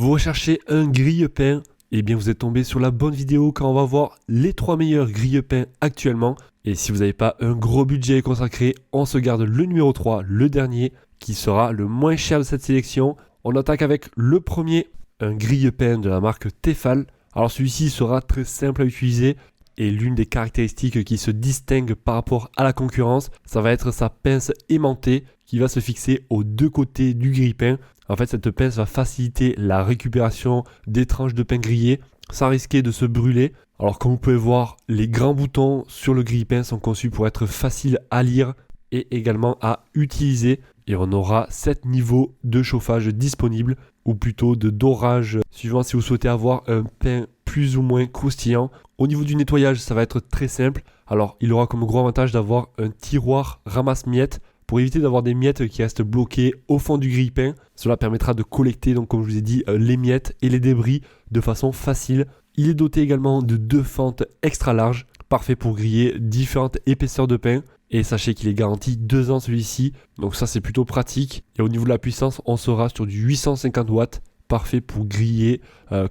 Vous recherchez un grille-pain? Eh bien vous êtes tombé sur la bonne vidéo quand on va voir les 3 meilleurs grille-pains actuellement. Et si vous n'avez pas un gros budget consacré, on se garde le numéro 3, le dernier, qui sera le moins cher de cette sélection. On attaque avec le premier, un grille-pain de la marque Tefal. Alors celui-ci sera très simple à utiliser et l'une des caractéristiques qui se distingue par rapport à la concurrence, ça va être sa pince aimantée qui va se fixer aux deux côtés du grille-pain. En fait, cette pince va faciliter la récupération des tranches de pain grillé sans risquer de se brûler. Alors comme vous pouvez voir, les grands boutons sur le grille-pain sont conçus pour être faciles à lire et également à utiliser. Et on aura 7 niveaux de chauffage disponibles, ou plutôt de dorage, suivant si vous souhaitez avoir un pain plus ou moins croustillant. Au niveau du nettoyage, ça va être très simple. Alors, il aura comme gros avantage d'avoir un tiroir ramasse-miettes pour éviter d'avoir des miettes qui restent bloquées au fond du grille-pain. Cela permettra de collecter, donc comme je vous ai dit, les miettes et les débris de façon facile. Il est doté également de 2 fentes extra larges, parfait pour griller différentes épaisseurs de pain. Et sachez qu'il est garanti 2 ans celui-ci, donc ça c'est plutôt pratique. Et au niveau de la puissance, on sera sur du 850 watts, parfait pour griller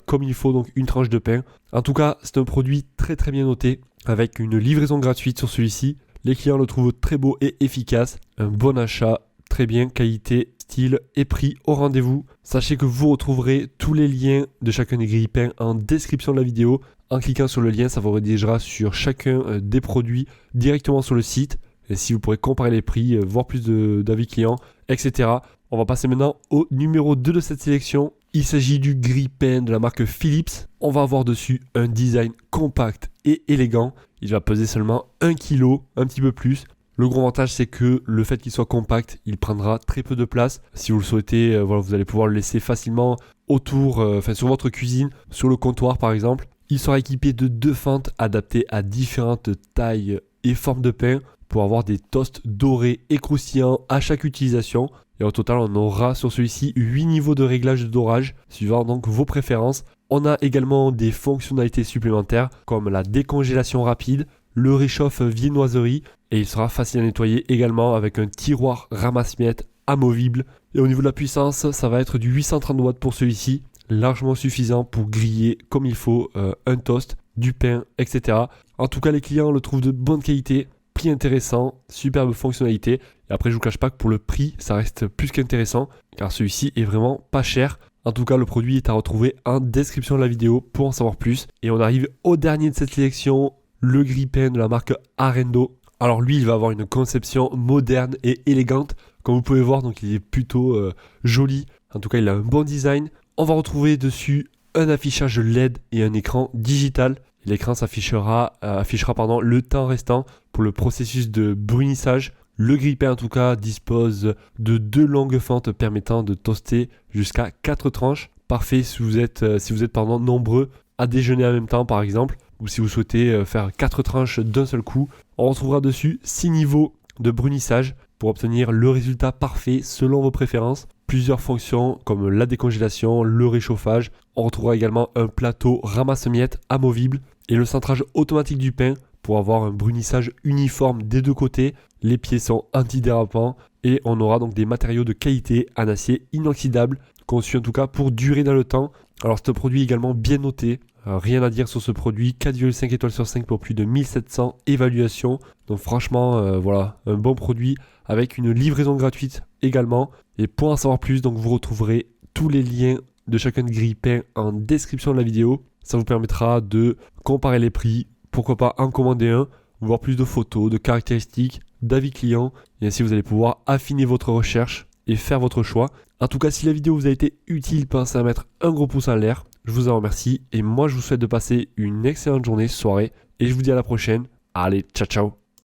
comme il faut, donc une tranche de pain. En tout cas, c'est un produit très très bien noté, avec une livraison gratuite sur celui-ci. Les clients le trouvent très beau et efficace, un bon achat, très bien, qualité, style et prix au rendez-vous. Sachez que vous retrouverez tous les liens de chacun des grille-pains en description de la vidéo. En cliquant sur le lien, ça vous redirigera sur chacun des produits directement sur le site. Et si vous pourrez comparer les prix, voir plus d'avis clients, etc. On va passer maintenant au numéro 2 de cette sélection. Il s'agit du grille-pain de la marque Philips. On va avoir dessus un design compact et élégant. Il va peser seulement 1 kg, un petit peu plus. Le gros avantage, c'est que le fait qu'il soit compact, il prendra très peu de place. Si vous le souhaitez, vous allez pouvoir le laisser facilement autour, sur votre cuisine, sur le comptoir par exemple. Il sera équipé de 2 fentes adaptées à différentes tailles et formes de pain pour avoir des toasts dorés et croustillants à chaque utilisation. Et au total, on aura sur celui-ci 8 niveaux de réglage de dorage, suivant donc vos préférences. On a également des fonctionnalités supplémentaires comme la décongélation rapide, le réchauffe viennoiserie et il sera facile à nettoyer également avec un tiroir ramasse-miettes amovible. Et au niveau de la puissance, ça va être du 830 watts pour celui-ci, largement suffisant pour griller comme il faut un toast, du pain, etc. En tout cas, les clients le trouvent de bonne qualité. Prix intéressant, superbe fonctionnalité. Et après, je vous cache pas que pour le prix, ça reste plus qu'intéressant car celui-ci est vraiment pas cher. En tout cas, le produit est à retrouver en description de la vidéo pour en savoir plus. Et on arrive au dernier de cette sélection, le grille-pain de la marque Arendo. Alors lui, il va avoir une conception moderne et élégante. Comme vous pouvez voir, donc il est plutôt joli. En tout cas, il a un bon design. On va retrouver dessus un affichage LED et un écran digital. L'écran affichera le temps restant pour le processus de brunissage. Le grille-pain en tout cas dispose de 2 longues fentes permettant de toaster jusqu'à 4 tranches. Parfait si vous êtes nombreux à déjeuner en même temps par exemple, ou si vous souhaitez faire 4 tranches d'un seul coup. On retrouvera dessus 6 niveaux de brunissage pour obtenir le résultat parfait selon vos préférences. Plusieurs fonctions comme la décongélation, le réchauffage. On retrouvera également un plateau ramasse-miettes amovible et le centrage automatique du pain pour avoir un brunissage uniforme des deux côtés. Les pieds sont antidérapants et on aura donc des matériaux de qualité en acier inoxydable, conçus en tout cas pour durer dans le temps. Alors c'est un produit également bien noté. Rien à dire sur ce produit, 4,5 étoiles sur 5 pour plus de 1700 évaluations. Donc franchement, un bon produit avec une livraison gratuite également. Et pour en savoir plus, donc vous retrouverez tous les liens de chacun de grille-pain en description de la vidéo. Ça vous permettra de comparer les prix, pourquoi pas en commander un, voir plus de photos, de caractéristiques, d'avis clients. Et ainsi vous allez pouvoir affiner votre recherche et faire votre choix. En tout cas, si la vidéo vous a été utile, pensez à mettre un gros pouce en l'air. Je vous en remercie et moi je vous souhaite de passer une excellente journée, soirée et je vous dis à la prochaine. Allez, ciao ciao.